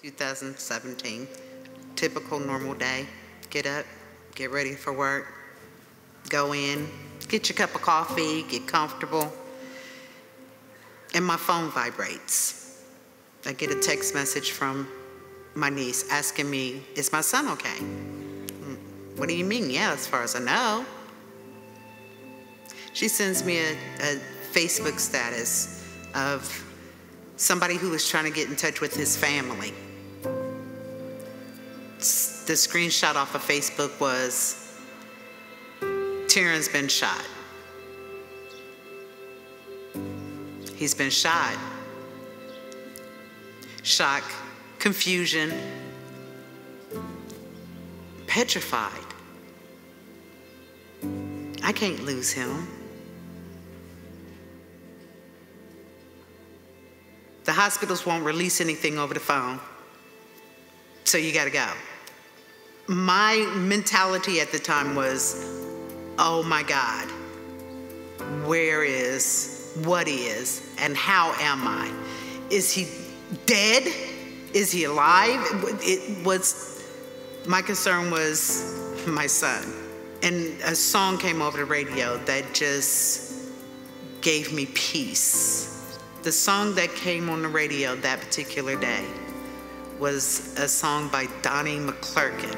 2017. Typical normal day. Get up, get ready for work, go in, get your cup of coffee, get comfortable, and my phone vibrates. I get a text message from my niece asking me, is my son okay? What do you mean? Yeah, as far as I know. She sends me a Facebook status of somebody who was trying to get in touch with his family. The screenshot off of Facebook was, Tieran's been shot. He's been shot. Shock, confusion, petrified. I can't lose him. The hospitals won't release anything over the phone, so you gotta go. My mentality at the time was, oh my God, where is, what is, and how am I? Is he dead? Is he alive? My concern was my son. And a song came over the radio that just gave me peace. The song that came on the radio that particular day was a song by Donnie McClurkin.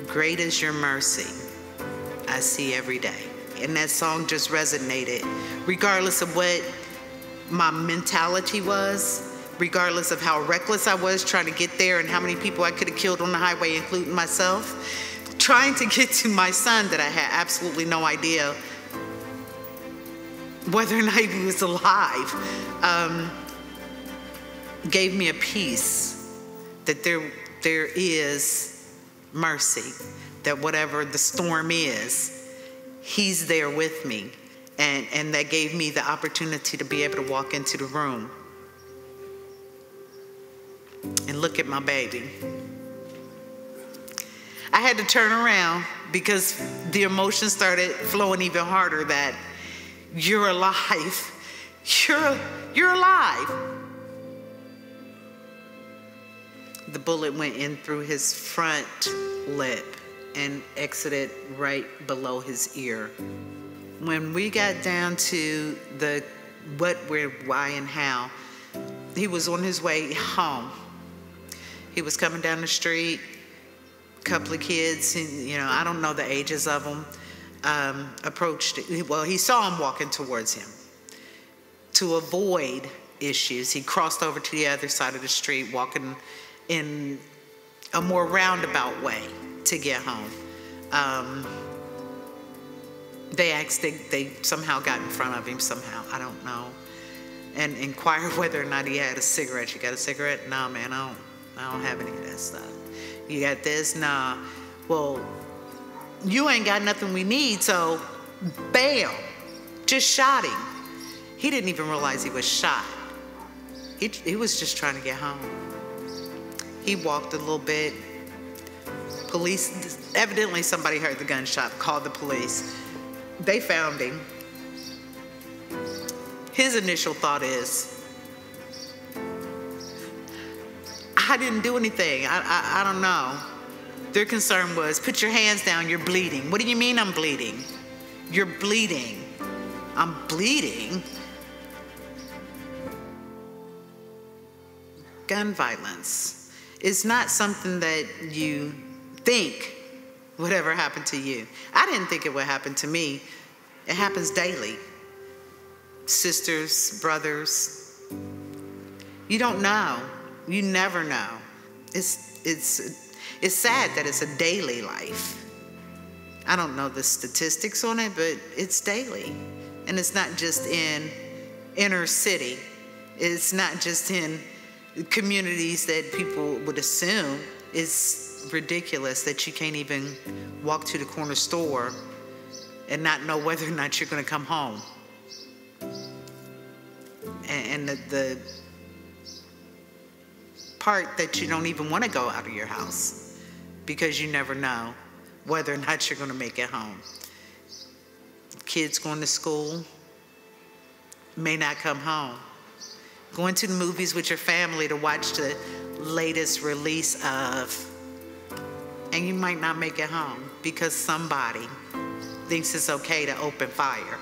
Great is your mercy, I see every day. And that song just resonated, regardless of what my mentality was, regardless of how reckless I was trying to get there and how many people I could have killed on the highway, including myself. Trying to get to my son that I had absolutely no idea whether or not he was alive, gave me a peace that there is mercy, that whatever the storm is, he's there with me. And that gave me the opportunity to be able to walk into the room and look at my baby. I had to turn around because the emotions started flowing even harder that you're alive. You're alive. The bullet went in through his front lip and exited right below his ear. When we got down to the what, where, why, and how, he was on his way home. He was coming down the street. Couple of kids, I don't know the ages of them, approached, well, he saw him walking towards him. To avoid issues, he crossed over to the other side of the street, walking in a more roundabout way to get home. They somehow got in front of him somehow, I don't know, and inquired whether or not he had a cigarette. You got a cigarette? No, man, I don't have any of that stuff. You got this? Nah. Well, you ain't got nothing we need, so bam, just shot him. He didn't even realize he was shot. He was just trying to get home. He walked a little bit. Police, evidently somebody heard the gunshot, called the police. They found him. His initial thought is, I didn't do anything. I don't know. Their concern was, put your hands down, you're bleeding. What do you mean I'm bleeding? You're bleeding. I'm bleeding? Gun violence is not something that you think would ever happen to you. I didn't think it would happen to me. It happens daily. Sisters, brothers. You don't know. You never know. It's sad that it's a daily life. I don't know the statistics on it, but it's daily. And it's not just in inner city. It's not just in communities that people would assume. It's ridiculous that you can't even walk to the corner store and not know whether or not you're going to come home. And the part that you don't even want to go out of your house because you never know whether or not you're going to make it home. Kids going to school may not come home. going to the movies with your family to watch the latest release of, and you might not make it home because somebody thinks it's okay to open fire.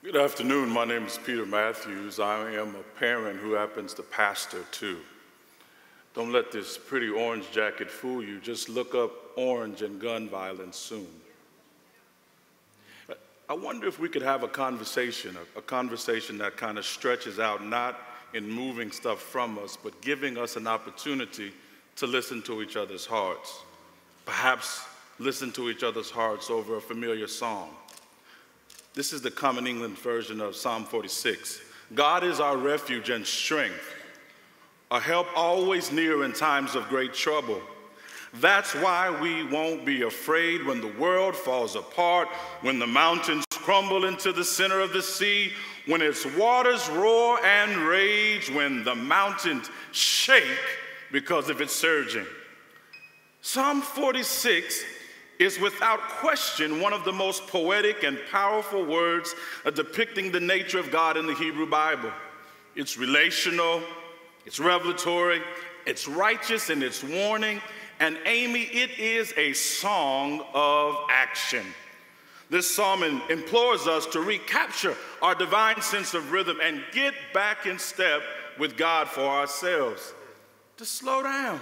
Good afternoon. My name is Peter Matthews. I am a parent who happens to pastor too. Don't let this pretty orange jacket fool you. Just look up orange and gun violence soon. I wonder if we could have a conversation that kind of stretches out, not in moving stuff from us, but giving us an opportunity to listen to each other's hearts. Perhaps listen to each other's hearts over a familiar song. This is the Common English version of Psalm 46. God is our refuge and strength, a help always near in times of great trouble. That's why we won't be afraid when the world falls apart, when the mountains crumble into the center of the sea, when its waters roar and rage, when the mountains shake because of its surging. Psalm 46 is without question one of the most poetic and powerful words depicting the nature of God in the Hebrew Bible. It's relational, it's revelatory, it's righteous in its warning, and Amy, it is a song of action. This psalm implores us to recapture our divine sense of rhythm and get back in step with God for ourselves. To slow down.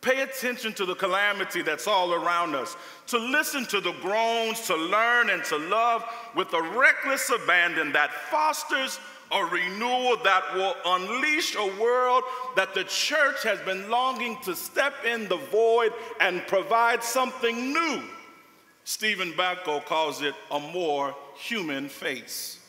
Pay attention to the calamity that's all around us, to listen to the groans, to learn and to love with a reckless abandon that fosters a renewal that will unleash a world that the church has been longing to step in the void and provide something new. Stephen Backo calls it a more human face.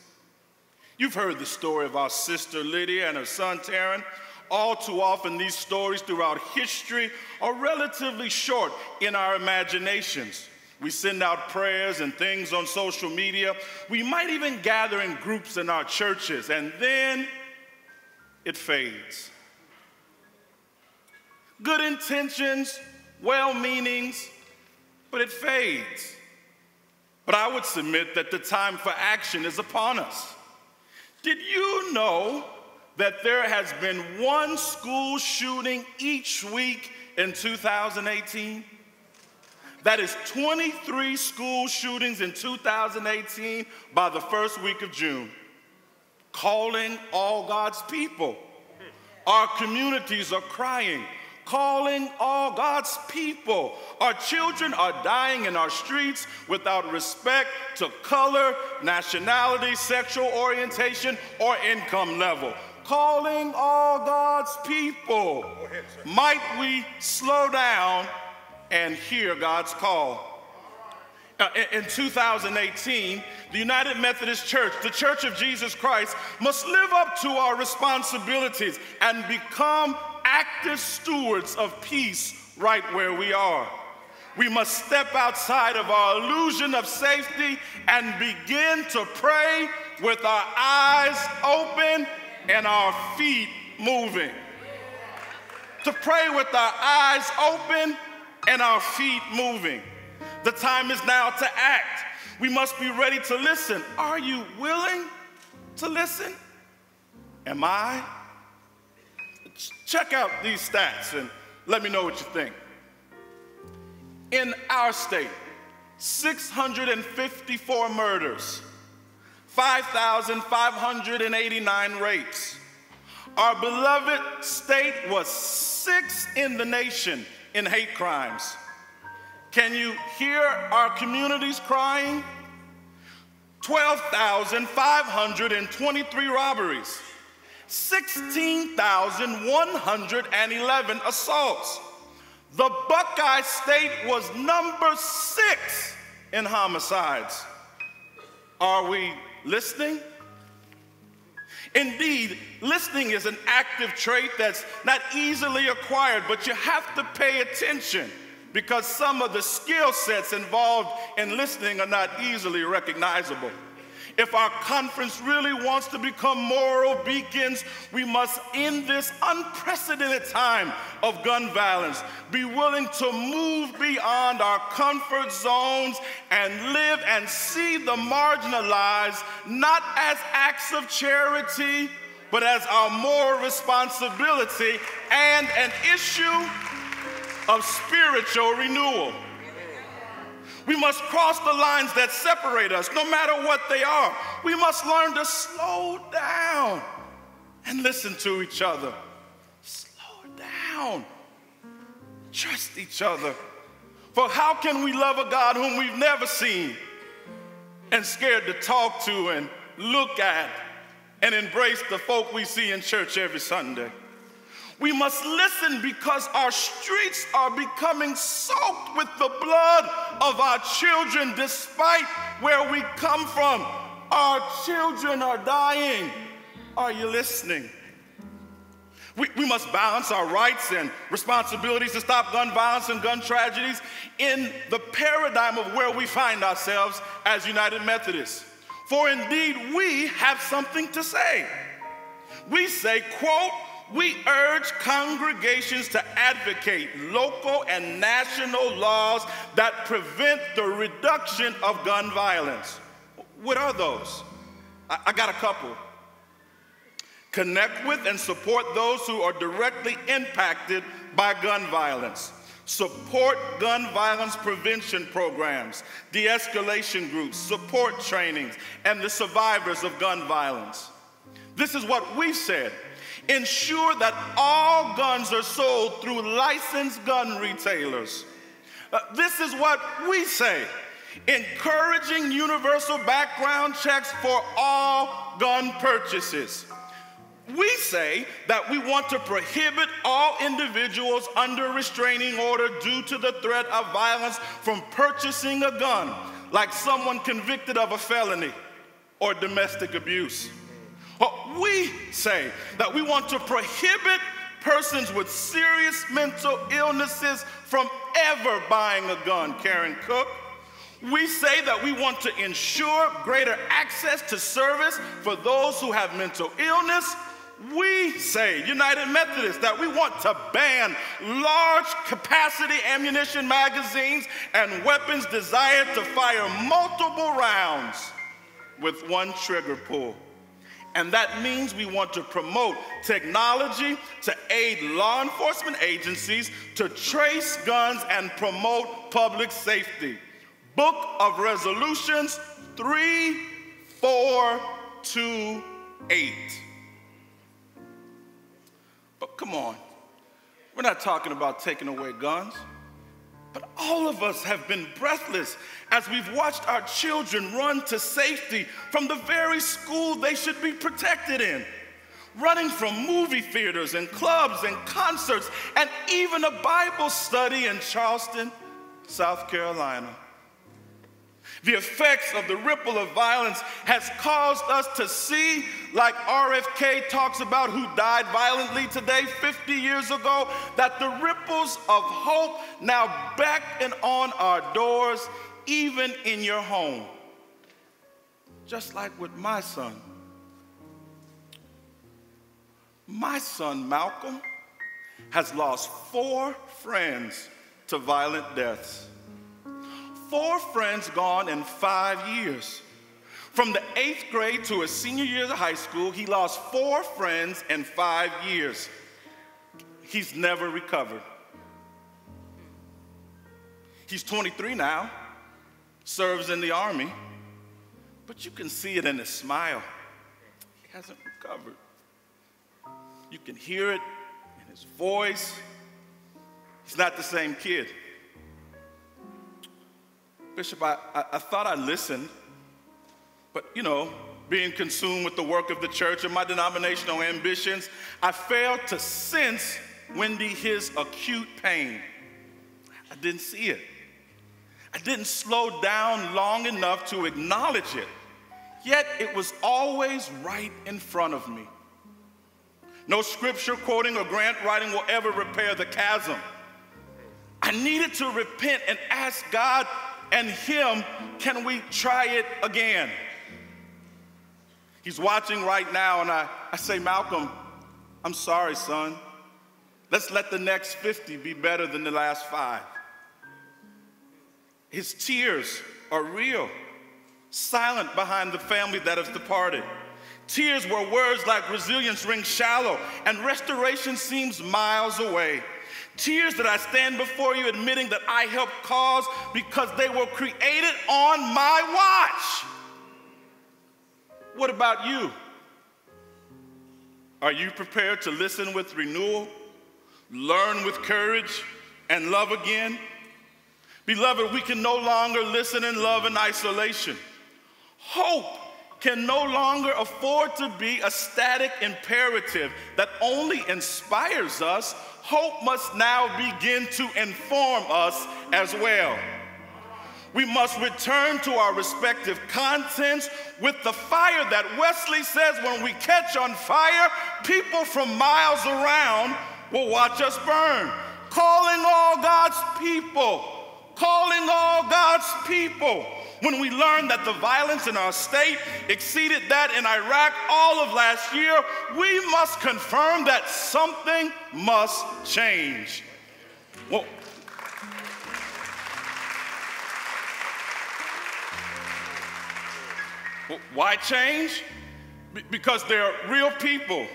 You've heard the story of our sister Lydia and her son Taryn. All too often, these stories throughout history are relatively short in our imaginations. We send out prayers and things on social media. We might even gather in groups in our churches, and then it fades. Good intentions, well-meanings, but it fades. But I would submit that the time for action is upon us. Did you know that there has been one school shooting each week in 2018? That is 23 school shootings in 2018 by the first week of June. Calling all God's people. Our communities are crying, calling all God's people. Our children are dying in our streets without respect to color, nationality, sexual orientation, or income level. Calling all God's people. Might we slow down and hear God's call? In 2018, the United Methodist Church, the Church of Jesus Christ, must live up to our responsibilities and become active stewards of peace right where we are. We must step outside of our illusion of safety and begin to pray with our eyes open and our feet moving. To pray with our eyes open and our feet moving. The time is now to act. We must be ready to listen. Are you willing to listen? Am I? Check out these stats and let me know what you think. In our state, 654 murders, 5,589 rapes. Our beloved state was 6th in the nation in hate crimes. Can you hear our communities crying? 12,523 robberies, 16,111 assaults. The Buckeye State was number 6 in homicides. Are we listening? Indeed, listening is an active trait that's not easily acquired, but you have to pay attention. because some of the skill sets involved in listening are not easily recognizable. If our conference really wants to become moral beacons, we must, in this unprecedented time of gun violence, be willing to move beyond our comfort zones and live and see the marginalized not as acts of charity, but as our moral responsibility and an issue of spiritual renewal. We must cross the lines that separate us, no matter what they are. We must learn to slow down and listen to each other. Slow down. Trust each other. For how can we love a God whom we've never seen and scared to talk to and look at and embrace the folk we see in church every Sunday? We must listen because our streets are becoming soaked with the blood of our children despite where we come from. Our children are dying. Are you listening? We must balance our rights and responsibilities to stop gun violence and gun tragedies in the paradigm of where we find ourselves as United Methodists. For indeed, we have something to say. We say, quote, "We urge congregations to advocate local and national laws that prevent the reduction of gun violence." What are those? I got a couple. Connect with and support those who are directly impacted by gun violence. Support gun violence prevention programs, de-escalation groups, support trainings, and the survivors of gun violence. This is what we said. Ensure that all guns are sold through licensed gun retailers. This is what we say. Encouraging universal background checks for all gun purchases. We say that we want to prohibit all individuals under restraining order due to the threat of violence from purchasing a gun, like someone convicted of a felony or domestic abuse. We say that we want to prohibit persons with serious mental illnesses from ever buying a gun. Karen Cook. We say that we want to ensure greater access to service for those who have mental illness. We say, United Methodists, that we want to ban large capacity ammunition magazines and weapons desired to fire multiple rounds with one trigger pull. And that means we want to promote technology to aid law enforcement agencies to trace guns and promote public safety. Book of Resolutions 3428. But come on, we're not talking about taking away guns. But all of us have been breathless as we've watched our children run to safety from the very school they should be protected in, running from movie theaters and clubs and concerts and even a Bible study in Charleston, South Carolina. The effects of the ripple of violence has caused us to see, like RFK talks about, who died violently today 50 years ago, that the ripples of hope now beckon on our doors, even in your home. Just like with my son. My son, Malcolm, has lost 4 friends to violent deaths. 4 friends gone in 5 years. From the 8th grade to his senior year of high school, he lost 4 friends in 5 years. He's never recovered. He's 23 now, serves in the Army, but you can see it in his smile. He hasn't recovered. You can hear it in his voice. He's not the same kid. Bishop, I thought I listened, but being consumed with the work of the church and my denominational ambitions, I failed to sense Wendy his acute pain. I didn't see it. I didn't slow down long enough to acknowledge it, yet it was always right in front of me. No scripture quoting or grant writing will ever repair the chasm. I needed to repent and ask God and him, can we try it again? He's watching right now, and I say, Malcolm, I'm sorry, son. Let's let the next 50 be better than the last 5. His tears are real, silent behind the family that has departed. Tears where words like resilience ring shallow and restoration seems miles away. Tears that I stand before you admitting that I helped cause because they were created on my watch. What about you? Are you prepared to listen with renewal, learn with courage, and love again? Beloved, we can no longer listen and love in isolation. Hope can no longer afford to be a static imperative that only inspires us. Hope must now begin to inform us as well. We must return to our respective contents with the fire that Wesley says when we catch on fire, people from miles around will watch us burn. Calling all God's people. Calling all God's people. When we learned that the violence in our state exceeded that in Iraq all of last year, we must confirm that something must change. Well, why change? Because there are real people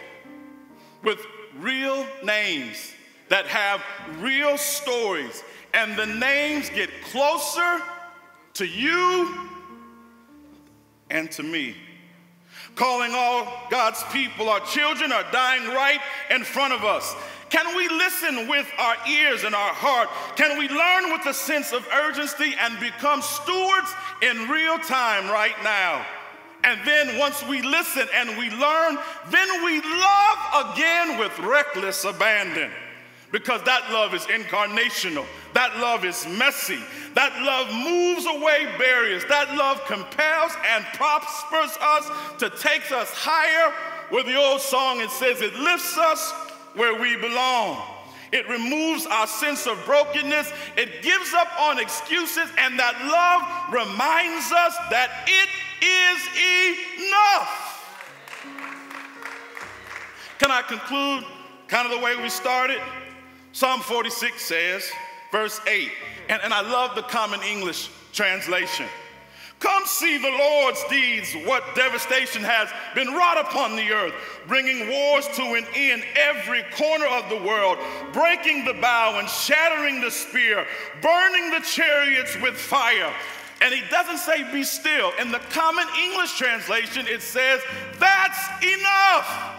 with real names that have real stories, and the names get closer to you and to me. Calling all God's people, our children are dying right in front of us. Can we listen with our ears and our heart? Can we learn with a sense of urgency and become stewards in real time right now? And then once we listen and we learn, then we love again with reckless abandon. Because that love is incarnational. That love is messy. That love moves away barriers. That love compels and prospers us to take us higher. With the old song, it says it lifts us where we belong. It removes our sense of brokenness. It gives up on excuses. And that love reminds us that it is enough. Can I conclude kind of the way we started? Psalm 46 says, verse 8, and I love the Common English translation. Come see the Lord's deeds, what devastation has been wrought upon the earth, bringing wars to an end every corner of the world, breaking the bow and shattering the spear, burning the chariots with fire. And he doesn't say be still. In the Common English translation, it says, that's enough.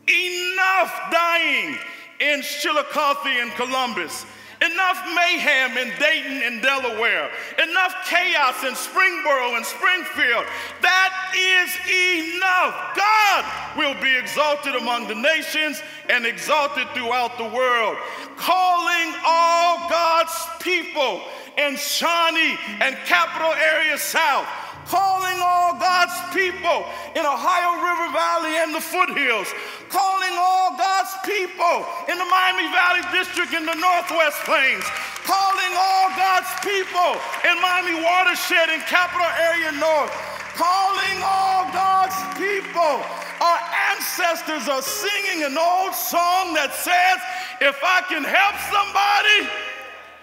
Enough dying in Chillicothe and Columbus. Enough mayhem in Dayton and Delaware. Enough chaos in Springboro and Springfield. That is enough. God will be exalted among the nations and exalted throughout the world. Calling all God's people in Shawnee and Capital Area South. Calling all God's people in Ohio River Valley and the foothills. Calling all God's people in the Miami Valley District in the Northwest Plains. Calling all God's people in Miami Watershed and Capital Area North. Calling all God's people. Our ancestors are singing an old song that says, if I can help somebody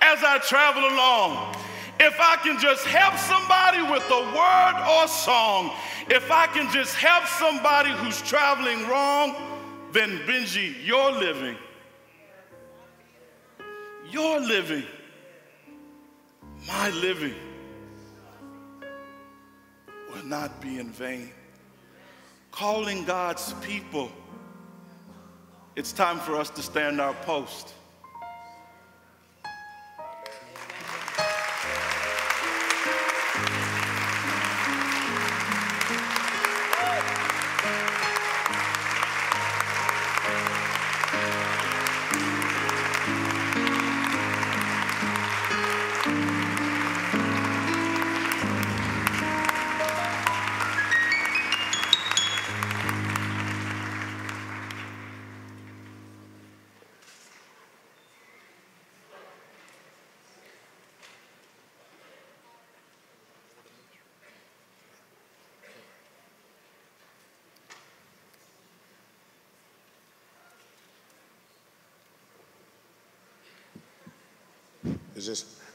as I travel along, if I can just help somebody with a word or song, if I can just help somebody who's traveling wrong, then Benji, your living, my living will not be in vain. Calling God's people, it's time for us to stand our post.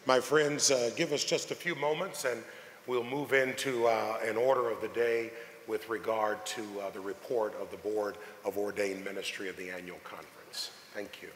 My friends, give us just a few moments and we'll move into an order of the day with regard to the report of the Board of Ordained Ministry of the annual conference. Thank you.